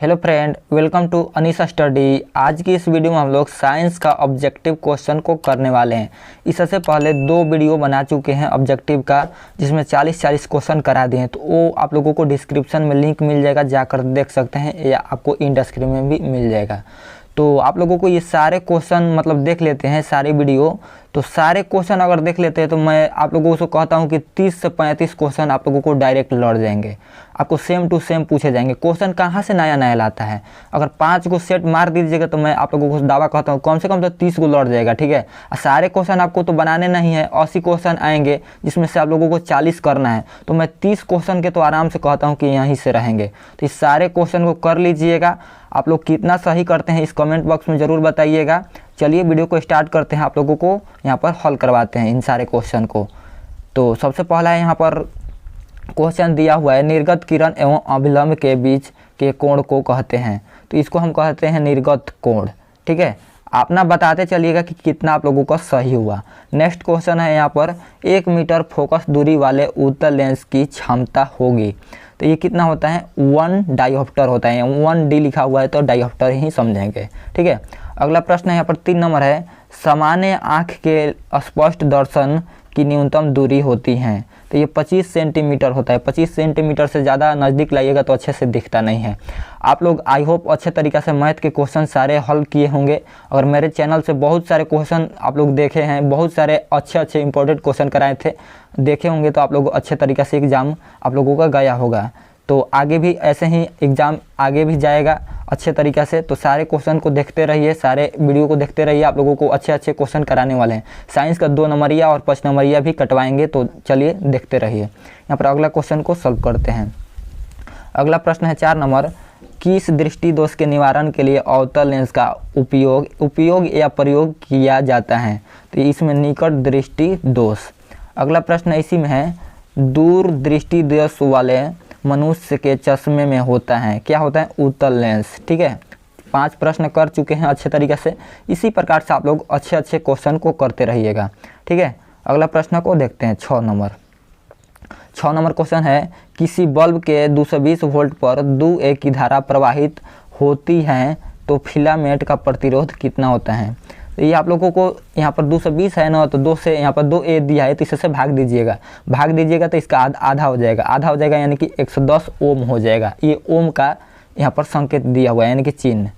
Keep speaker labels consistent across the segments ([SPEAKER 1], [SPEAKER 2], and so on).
[SPEAKER 1] Hello friend, welcome to Anisa study. आज की इस वीडियो में हम लोग साइंस का ऑब्जेक्टिव क्वेश्चन को करने वाले हैं। इससे पहले दो वीडियो बना चुके हैं ऑब्जेक्टिव का, जिसमें 40 क्वेश्चन करा दिए हैं। तो वो आप लोगों को डिस्क्रिप्शन में लिंक मिल जाएगा, जाकर देख सकते हैं, या आपको इन स्क्रीन में भी मिल जाएगा। तो आप लोगों को ये सारे क्वेश्चन देख लेते हैं सारे वीडियो। तो सारे क्वेश्चन अगर देख लेते हैं तो मैं आप लोगों को कहता हूँ कि 30 से 35 क्वेश्चन आप लोगों को डायरेक्ट लड़ जाएंगे, आपको सेम टू सेम पूछे जाएंगे। क्वेश्चन कहाँ से नया नया लाता है। अगर 5 को सेट मार दीजिएगा तो मैं आप लोगों को दावा कहता हूँ कम से कम तो 30 को लड़ जाएगा, ठीक है। और सारे क्वेश्चन आपको तो बनाने नहीं है, 80 क्वेश्चन आएंगे जिसमें से आप लोगों को 40 करना है। तो मैं 30 क्वेश्चन के तो आराम से कहता हूँ कि यहीं से रहेंगे। तो इस सारे क्वेश्चन को कर लीजिएगा। आप लोग कितना सही करते हैं इस कमेंट बॉक्स में ज़रूर बताइएगा। चलिए वीडियो को स्टार्ट करते हैं, आप लोगों को यहाँ पर हल करवाते हैं इन सारे क्वेश्चन को। तो सबसे पहला है यहाँ पर क्वेश्चन दिया हुआ है, निर्गत किरण एवं अभिलंब के बीच के कोण को कहते हैं। तो इसको हम कहते हैं निर्गत कोण, ठीक है। आप ना बताते चलिएगा कि कितना आप लोगों का सही हुआ। नेक्स्ट क्वेश्चन है यहाँ पर, 1 मीटर फोकस दूरी वाले उत्तल लेंस की क्षमता होगी। तो ये कितना होता है, 1 डायोप्टर होता है। 1D लिखा हुआ है तो डायोप्टर ही समझेंगे, ठीक है। अगला प्रश्न है यहाँ पर 3 नंबर है, सामान्य आँख के स्पष्ट दर्शन की न्यूनतम दूरी होती है। तो ये 25 सेंटीमीटर होता है। 25 सेंटीमीटर से ज़्यादा नज़दीक लाइएगा तो अच्छे से दिखता नहीं है। आप लोग आई होप अच्छे तरीक़े से मैथ के क्वेश्चन सारे हल किए होंगे, और मेरे चैनल से बहुत सारे क्वेश्चन आप लोग देखे हैं, बहुत सारे अच्छे इंपॉर्टेंट क्वेश्चन कराए थे, देखे होंगे। तो आप लोग अच्छे तरीक़े से एग्ज़ाम आप लोगों का गया होगा। तो आगे भी ऐसे ही एग्ज़ाम आगे भी जाएगा अच्छे तरीक़े से। तो सारे क्वेश्चन को देखते रहिए, सारे वीडियो को देखते रहिए। आप लोगों को अच्छे क्वेश्चन कराने वाले हैं। साइंस का 2 नंबरिया और 5 नंबरिया भी कटवाएंगे। तो चलिए देखते रहिए। यहाँ पर अगला क्वेश्चन को सॉल्व करते हैं। अगला प्रश्न है 4 नंबर, किस दृष्टि दोष के निवारण के लिए अवतल लेंस का उपयोग या प्रयोग किया जाता है। तो इसमें निकट दृष्टि दोष। अगला प्रश्न इसी में है, दूर दृष्टि दोष वाले मनुष्य के चश्मे में होता है, क्या होता है, उत्तल लेंस, ठीक है। 5 प्रश्न कर चुके हैं अच्छे तरीके से। इसी प्रकार से आप लोग अच्छे क्वेश्चन को करते रहिएगा, ठीक है। अगला प्रश्न को देखते हैं 6 नंबर। 6 नंबर क्वेश्चन है, किसी बल्ब के 220 वोल्ट पर 2A की धारा प्रवाहित होती है तो फिलामेंट का प्रतिरोध कितना होता है। तो ये आप लोगों को यहाँ पर 220 है ना, तो 2 से यहाँ पर 2A दिया है तो इससे भाग दीजिएगा तो इसका आधा हो जाएगा यानी कि 110 ओम हो जाएगा। ये ओम का यहाँ पर संकेत दिया हुआ है, यानी कि चिन्ह।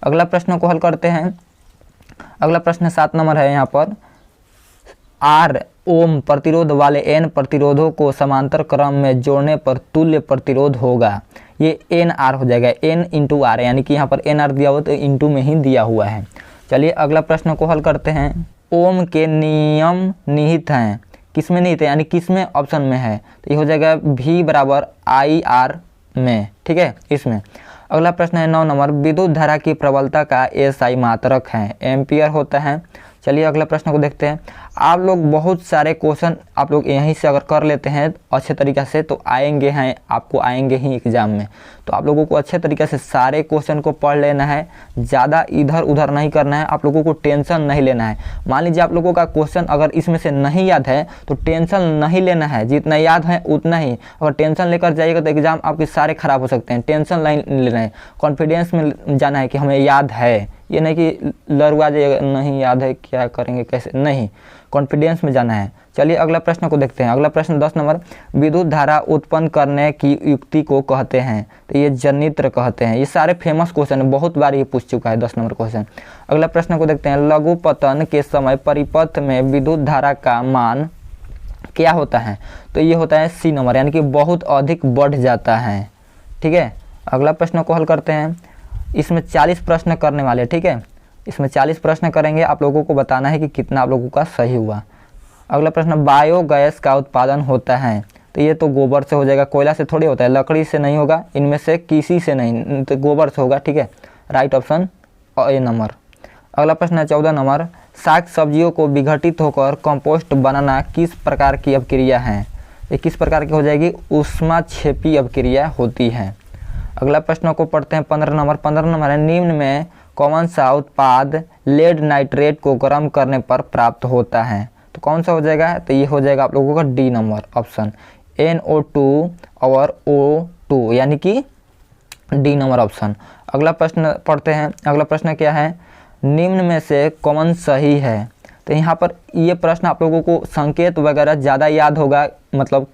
[SPEAKER 1] अगला प्रश्न को हल करते हैं। अगला प्रश्न 7 नंबर है यहाँ पर, R ओम प्रतिरोध वाले N प्रतिरोधों को समांतर क्रम में जोड़ने पर तुल्य प्रतिरोध होगा। ये NR हो जाएगा, N × R, यानी कि यहाँ पर NR दिया हुआ तो इंटू में ही दिया हुआ है। चलिए अगला प्रश्न को हल करते हैं। ओम के नियम निहित हैं, किसमें निहित है, यानी किसमें ऑप्शन में है। तो ये हो जाएगा V = IR में, ठीक है, इसमें। अगला प्रश्न है 9 नंबर, विद्युत धारा की प्रबलता का SI मात्रक है, एम्पियर होता है। चलिए अगला प्रश्न को देखते हैं। आप लोग बहुत सारे क्वेश्चन आप लोग यहीं से अगर कर लेते हैं अच्छे तरीक़े से तो आपको आएंगे ही एग्ज़ाम में। तो आप लोगों को अच्छे तरीक़े से सारे क्वेश्चन को पढ़ लेना है, ज़्यादा इधर उधर नहीं करना है। आप लोगों को टेंशन नहीं लेना है। मान लीजिए आप लोगों का क्वेश्चन अगर इसमें से नहीं याद है तो टेंशन नहीं लेना है, जितना याद है उतना ही। अगर टेंशन लेकर जाइएगा तो एग्ज़ाम आपके सारे ख़राब हो सकते हैं। टेंशन नहीं लेना है, कॉन्फिडेंस में जाना है कि हमें याद है। ये नहीं कि लड़वा जाइएगा, नहीं याद है क्या करेंगे कैसे, नहीं, कॉन्फिडेंस में जाना है। चलिए अगला प्रश्न को देखते हैं। अगला प्रश्न 10 नंबर, विद्युत धारा उत्पन्न करने की युक्ति को कहते हैं। तो ये जनित्र कहते हैं। ये सारे फेमस क्वेश्चन है, बहुत बार ये पूछ चुका है 10 नंबर क्वेश्चन। अगला प्रश्न को देखते हैं, लघु पतन के समय परिपथ में विद्युत धारा का मान क्या होता है। तो ये होता है C नंबर, यानी कि बहुत अधिक बढ़ जाता है, ठीक है। अगला प्रश्न को हल करते हैं। इसमें 40 प्रश्न करने वाले, ठीक है। इसमें 40 प्रश्न करेंगे, आप लोगों को बताना है कि कितना आप लोगों का सही हुआ। अगला प्रश्न, बायोगैस का उत्पादन होता है। तो ये तो गोबर से हो जाएगा, कोयला से थोड़ी होता है, लकड़ी से नहीं होगा, इनमें से किसी से नहीं, तो गोबर से होगा, ठीक है। Right option A number. अगला प्रश्न है 14 नंबर, साग सब्जियों को विघटित होकर कंपोस्ट बनाना किस प्रकार की अभिक्रिया है। ये किस प्रकार की हो जाएगी, ऊष्माक्षेपी अभिक्रिया होती है। अगला प्रश्न को पढ़ते हैं 15 नंबर। 15 नंबर है, निम्न में कौन सा उत्पाद लेड नाइट्रेट को गर्म करने पर प्राप्त होता है। तो कौन सा हो जाएगा, तो ये हो जाएगा आप लोगों का D नंबर ऑप्शन, NO2 और O2, यानी कि डी नंबर ऑप्शन। अगला प्रश्न पढ़ते हैं। अगला प्रश्न क्या है, निम्न में से कौन सही है। तो यहाँ पर ये प्रश्न आप लोगों को संकेत वगैरह ज़्यादा याद होगा, मतलब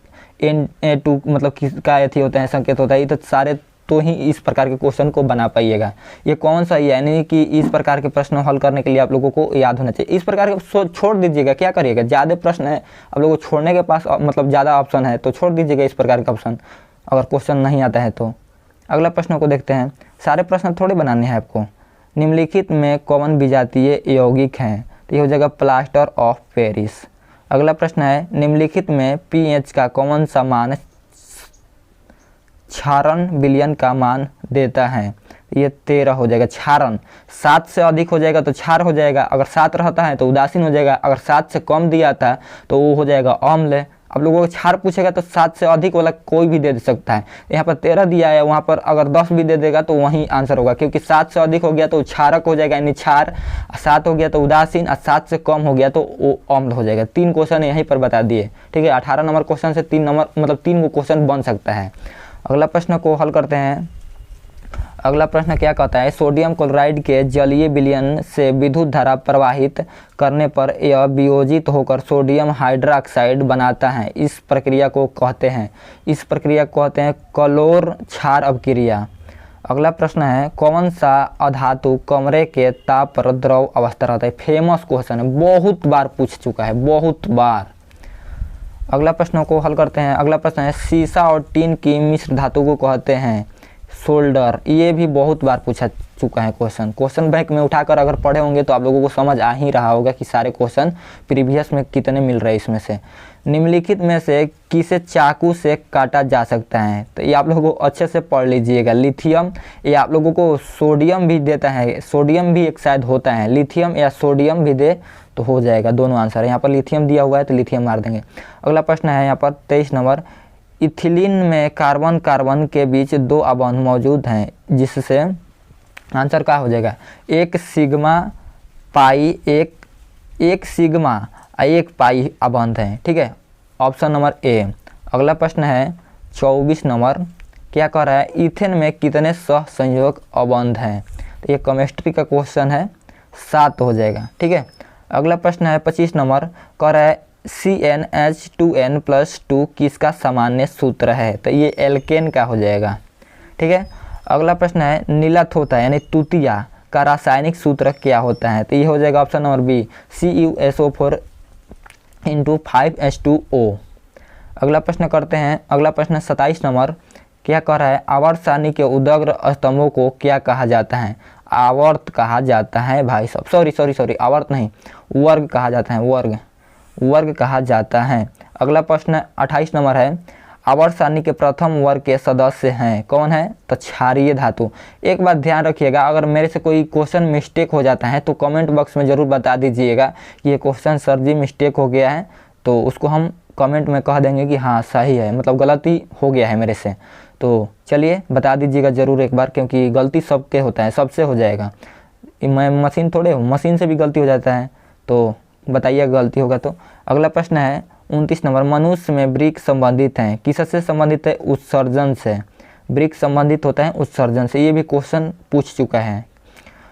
[SPEAKER 1] N-A-2 मतलब किसका अथी होता है, संकेत होता है, तो सारे तो ही इस प्रकार के क्वेश्चन को बना पाइएगा। ये कौन सा ही है, यानी कि इस प्रकार के प्रश्न हल करने के लिए आप लोगों को याद होना चाहिए। इस प्रकार के छोड़ दीजिएगा, क्या करिएगा, ज़्यादा प्रश्न है आप लोगों को छोड़ने के पास, मतलब ज़्यादा ऑप्शन है तो छोड़ दीजिएगा इस प्रकार का ऑप्शन, अगर क्वेश्चन नहीं आता है तो। अगला प्रश्न को देखते हैं। सारे प्रश्न थोड़े बनाने हैं आपको। निम्नलिखित में कौन विजातीय यौगिक हैं, तो ये हो जाएगा प्लास्टर ऑफ पेरिस। अगला प्रश्न है, निम्नलिखित में pH का कौन सा मान क्षारण विलयन का मान देता है, ये 13 हो जाएगा। क्षारण 7 से अधिक हो जाएगा तो क्षार हो जाएगा, अगर 7 रहता है तो उदासीन हो जाएगा, अगर 7 से कम दिया था तो वो हो जाएगा अम्ल। आप लोगों को क्षार पूछेगा तो 7 से अधिक वाला कोई भी दे सकता है। यहाँ पर 13 दिया है, वहाँ पर अगर 10 भी दे देगा तो वहीं आंसर होगा, क्योंकि 7 से अधिक हो गया तो क्षारक हो जाएगा यानी क्षार, 7 हो गया तो उदासीन, और 7 से कम हो गया तो वो अम्ल हो जाएगा। 3 क्वेश्चन यहीं पर बता दिए, ठीक है। 18 नंबर क्वेश्चन से 3 नंबर मतलब 3 को क्वेश्चन बन सकता है। अगला प्रश्न को हल करते हैं। अगला प्रश्न क्या कहता है, सोडियम क्लोराइड के जलीय विलयन से विद्युत धारा प्रवाहित करने पर यह वियोजित होकर सोडियम हाइड्रोक्साइड बनाता है, इस प्रक्रिया को कहते हैं, इस प्रक्रिया को कहते हैं क्लोर क्षार अपक्रिया। अगला प्रश्न है, कौन सा अधातु कमरे के ताप पर द्रव अवस्था रहता है। फेमस क्वेश्चन है, बहुत बार पूछ चुका है, बहुत बार। अगला प्रश्न को हल करते हैं। अगला प्रश्न है, सीसा और टीन की मिश्र धातु को कहते हैं सोल्डर। ये भी बहुत बार पूछा चुका है क्वेश्चन बैंक में उठाकर अगर पढ़े होंगे तो आप लोगों को समझ आ ही रहा होगा कि सारे क्वेश्चन प्रीवियस में कितने मिल रहे हैं इसमें से। निम्नलिखित में से किसे चाकू से काटा जा सकता है, तो ये आप लोगों को अच्छे से पढ़ लीजिएगा। लिथियम, ये आप लोगों को सोडियम भी देता है, सोडियम भी एक शायद होता है, लिथियम या सोडियम भी दे तो हो जाएगा, दोनों आंसर है। यहाँ पर लिथियम दिया हुआ है तो लिथियम मार देंगे। अगला प्रश्न है यहाँ पर 23 नंबर, इथिलीन में कार्बन कार्बन के बीच 2 अबंध मौजूद हैं, जिससे आंसर क्या हो जाएगा, एक सिग्मा पाई, एक सिग्मा और एक पाई अबंध है, ठीक है, ऑप्शन नंबर ए। अगला प्रश्न है 24 नंबर, क्या कह रहा है, इथेन में कितने सहसंयोग अबंध हैं, तो ये केमिस्ट्री का क्वेश्चन है, 7 हो जाएगा, ठीक है। अगला प्रश्न है 25 नंबर, कह रहा है CnH2n+2 किसका सामान्य सूत्र है, तो ये एल्केन का हो जाएगा, ठीक है। अगला प्रश्न है, नीलथ होता है यानी तूतिया का रासायनिक सूत्र क्या होता है, तो ये हो जाएगा option number B, CuSO4 × 5H2O। अगला प्रश्न करते हैं। अगला प्रश्न 27 नंबर, क्या कह रहा है, आवर्त सारणी के उदग्र स्तंभों को क्या कहा जाता है, आवर्त कहा जाता है भाई साहब, सॉरी आवर्त नहीं, वर्ग कहा जाता है, वर्ग कहा जाता है। अगला प्रश्न 28 नंबर है, आवर्त सारणी के प्रथम वर्ग के सदस्य हैं, कौन है, तो क्षारीय धातु। एक बात ध्यान रखिएगा, अगर मेरे से कोई क्वेश्चन मिस्टेक हो जाता है तो कमेंट बॉक्स में ज़रूर बता दीजिएगा कि ये क्वेश्चन सर जी मिस्टेक हो गया है, तो उसको हम कमेंट में कह देंगे कि हाँ सही है, मतलब गलती हो गया है मेरे से, तो चलिए बता दीजिएगा ज़रूर एक बार, क्योंकि गलती सबके होता है, सबसे हो जाएगा, मैं मशीन थोड़े हूँ, मशीन से भी गलती हो जाता है, तो बताइएगा गलती होगा तो। अगला प्रश्न है 29 नंबर, मनुष्य में वृक्क संबंधित हैं, किससे संबंधित है, उत्सर्जन से, वृक्क संबंधित होता है उत्सर्जन से, ये भी क्वेश्चन पूछ चुका है।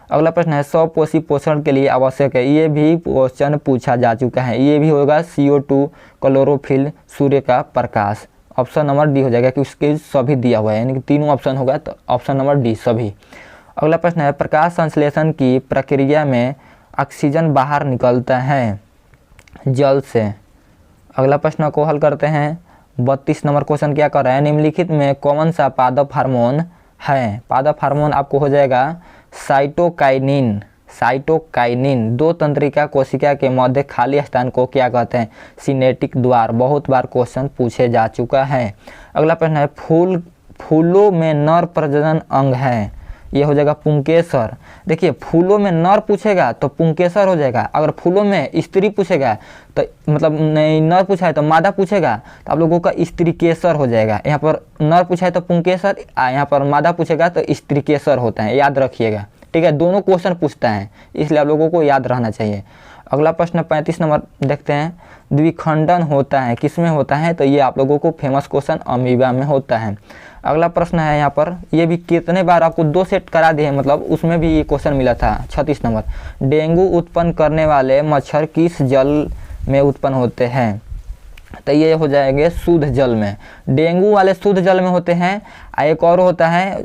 [SPEAKER 1] अगला प्रश्न है, स्वपोषी पोषण के लिए आवश्यक है, ये भी क्वेश्चन पूछा जा चुका है, ये भी होगा CO2, क्लोरोफिल, सूर्य का प्रकाश, ऑप्शन नंबर डी हो जाएगा, कि उसके सभी दिया हुआ है, यानी कि तीनों ऑप्शन होगा तो ऑप्शन नंबर डी सभी। अगला प्रश्न है, प्रकाश संश्लेषण की प्रक्रिया में ऑक्सीजन बाहर निकलता है जल से। अगला प्रश्न को हल करते हैं। 32 नंबर क्वेश्चन क्या कर रहा है, निम्नलिखित में कौन सा पादप हार्मोन है, पादप हार्मोन आपको हो जाएगा साइटोकाइनिन। 2 तंत्रिका कोशिका के मध्य खाली स्थान को क्या कहते हैं, सिनेटिक द्वार, बहुत बार क्वेश्चन पूछे जा चुका है। अगला प्रश्न है, फूलों में नर प्रजनन अंग है, ये हो जाएगा पुंकेसर। देखिए फूलों में नर पूछेगा तो पुंकेसर हो जाएगा, अगर फूलों में स्त्री पूछेगा तो मतलब नहीं नर पूछा है तो मादा पूछेगा तो आप लोगों का स्त्रीकेसर हो जाएगा। यहाँ पर नर पूछा है तो पुंकेसर, यहाँ पर मादा पूछेगा तो स्त्रीकेसर होता है, याद रखिएगा, ठीक है। दोनों क्वेश्चन पूछता है इसलिए आप लोगों को याद रहना चाहिए। अगला प्रश्न 35 नंबर देखते हैं, द्विखंडन होता है किस में होता है, तो ये आप लोगों को फेमस क्वेश्चन अमीबा में होता है। अगला प्रश्न है यहाँ पर, ये भी कितने बार आपको 2 सेट करा दिए, मतलब उसमें भी ये क्वेश्चन मिला था 36 नंबर। डेंगू उत्पन्न करने वाले मच्छर किस जल में उत्पन्न होते हैं? तो ये हो जाएंगे शुद्ध जल में। डेंगू वाले शुद्ध जल में होते हैं। एक और होता है,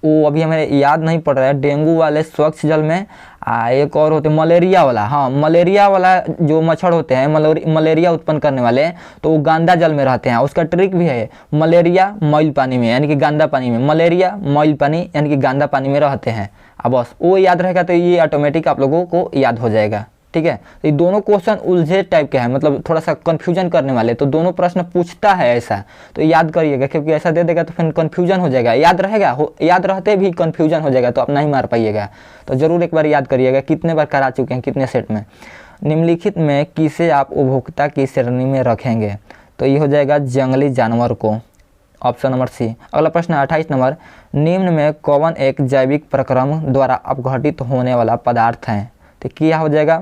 [SPEAKER 1] वो अभी हमें याद नहीं पड़ रहा है, डेंगू वाले स्वच्छ जल में। एक और होते मलेरिया वाला, हाँ मलेरिया वाला जो मच्छर होते हैं मलेरिया उत्पन्न करने वाले, तो वो गंदा जल में रहते हैं। उसका ट्रिक भी है, मलेरिया मैल पानी में यानी कि गंदा पानी में, मलेरिया मैल पानी यानी कि गंदा पानी में रहते हैं। अब बस वो याद रहेगा तो ये ऑटोमेटिक आप लोगों को याद हो जाएगा, ठीक है। तो ये दोनों क्वेश्चन उलझे टाइप के हैं, मतलब थोड़ा सा कंफ्यूजन करने वाले, तो दोनों प्रश्न पूछता है ऐसा, तो याद करिएगा, क्योंकि ऐसा दे देगा तो फिर कंफ्यूजन हो जाएगा। याद रहेगा, याद रहते भी कंफ्यूजन हो जाएगा तो आप नहीं मार पाइएगा। तो जरूर एक बार याद करिएगा। कितने बार करा चुके हैं, कितने सेट में। निम्नलिखित में किसे आप उपभोक्ता की श्रेणी में रखेंगे? तो ये हो जाएगा जंगली जानवर को, ऑप्शन नंबर सी। अगला प्रश्न 28 नंबर, निम्न में कौन एक जैविक प्रक्रम द्वारा अपघटित होने वाला पदार्थ है? तो क्या हो जाएगा?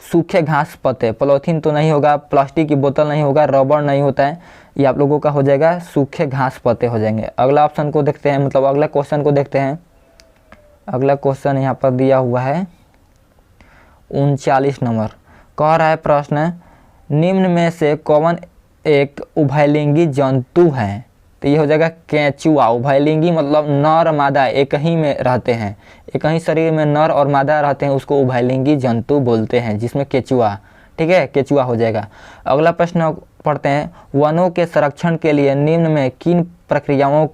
[SPEAKER 1] सूखे घास पत्ते, पॉलीथीन तो नहीं होगा, प्लास्टिक की बोतल नहीं होगा, रबड़ नहीं होता है, ये आप लोगों का हो जाएगा सूखे घास पत्ते हो जाएंगे। अगला ऑप्शन को देखते हैं, मतलब अगला क्वेश्चन को देखते हैं। अगला क्वेश्चन यहाँ पर दिया हुआ है 39 नंबर। कह रहा है प्रश्न, निम्न में से कौन एक उभयलिंगी जंतु है? तो ये हो जाएगा केंचुआ। उभयलिंगी मतलब नर मादा एक ही में रहते हैं, एक ही शरीर में नर और मादा रहते हैं, उसको उभयलिंगी जंतु बोलते हैं, जिसमें केंचुआ, ठीक है, केंचुआ हो जाएगा। अगला प्रश्न पढ़ते हैं, वनों के संरक्षण के लिए निम्न में किन प्रक्रियाओं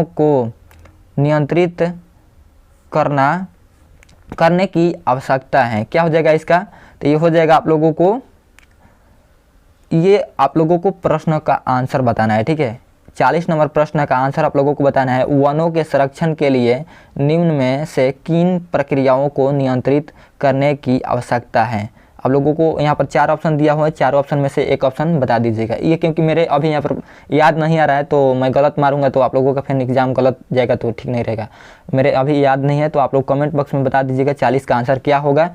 [SPEAKER 1] को नियंत्रित करने की आवश्यकता है? क्या हो जाएगा इसका? तो ये हो जाएगा आप लोगों को प्रश्न का आंसर बताना है, ठीक है। 40 नंबर प्रश्न का आंसर आप लोगों को बताना है, वनों के संरक्षण के लिए निम्न में से किन प्रक्रियाओं को नियंत्रित करने की आवश्यकता है? आप लोगों को यहाँ पर 4 ऑप्शन दिया हुआ है, 4 ऑप्शन में से एक ऑप्शन बता दीजिएगा। ये क्योंकि मेरे अभी यहाँ पर याद नहीं आ रहा है, तो मैं गलत मारूंगा तो आप लोगों का फिर एग्जाम गलत जाएगा तो ठीक नहीं रहेगा। मेरे अभी याद नहीं है, तो आप लोग कमेंट बॉक्स में बता दीजिएगा 40 का आंसर क्या होगा।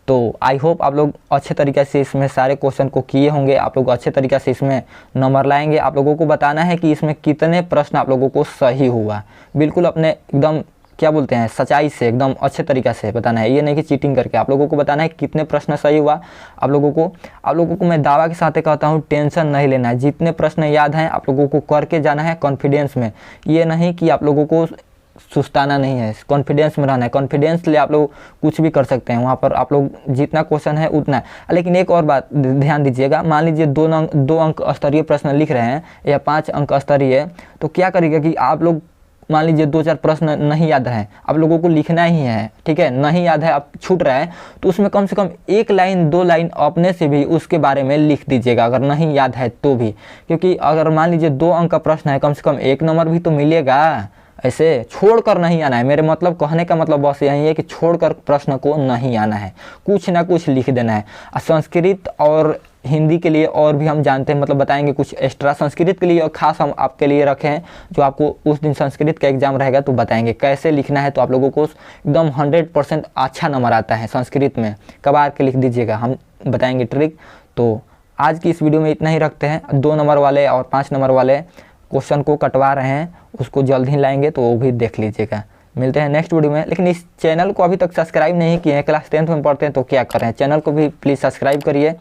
[SPEAKER 1] तो आई होप आप लोग अच्छे तरीके से इसमें सारे क्वेश्चन को किए होंगे, आप लोग अच्छे तरीके से इसमें नंबर लाएंगे। आप लोगों को बताना है कि इसमें कितने प्रश्न आप लोगों को सही हुआ, बिल्कुल अपने एकदम क्या बोलते हैं सच्चाई से एकदम अच्छे तरीके से बताना है, ये नहीं कि चीटिंग करके। आप लोगों को बताना है कितने प्रश्न सही हुआ। आप लोगों को मैं दावा के साथ कहता हूँ, टेंशन नहीं लेना है। जितने प्रश्न याद हैं आप लोगों को करके जाना है कॉन्फिडेंस में, ये नहीं कि आप लोगों को सुस्ताना नहीं है, कॉन्फिडेंस में रहना है। कॉन्फिडेंस ले आप लोग कुछ भी कर सकते हैं, वहाँ पर आप लोग जितना क्वेश्चन है उतना है। लेकिन एक और बात ध्यान दीजिएगा, मान लीजिए 2 अंक स्तरीय प्रश्न लिख रहे हैं या 5 अंक स्तरीय, तो क्या करिएगा कि आप लोग मान लीजिए 2-4 प्रश्न नहीं याद है, आप लोगों को लिखना ही है, ठीक है। नहीं याद है, आप छूट रहा है, तो उसमें कम से कम 1 लाइन 2 लाइन अपने से भी उसके बारे में लिख दीजिएगा, अगर नहीं याद है तो भी। क्योंकि अगर मान लीजिए 2 अंक का प्रश्न है, कम से कम 1 नंबर भी तो मिलेगा। ऐसे छोड़कर नहीं आना है, मेरे मतलब कहने का मतलब बस यही है कि छोड़कर प्रश्न को नहीं आना है, कुछ ना कुछ लिख देना है। संस्कृत और हिंदी के लिए और भी हम जानते हैं, मतलब बताएंगे कुछ एक्स्ट्रा संस्कृत के लिए और खास हम आपके लिए रखे हैं, जो आपको उस दिन संस्कृत का एग्जाम रहेगा तो बताएंगे कैसे लिखना है। तो आप लोगों को एकदम 100% अच्छा नंबर आता है संस्कृत में, कबार के लिख दीजिएगा, हम बताएंगे ट्रिक। तो आज की इस वीडियो में इतना ही रखते हैं। 2 नंबर वाले और 5 नंबर वाले क्वेश्चन को कटवा रहे हैं, उसको जल्द ही लाएंगे, तो वो भी देख लीजिएगा। मिलते हैं नेक्स्ट वीडियो में। लेकिन इस चैनल को अभी तक सब्सक्राइब नहीं किए हैं, क्लास 10th में पढ़ते हैं तो क्या करें, चैनल को भी प्लीज़ सब्सक्राइब करिए।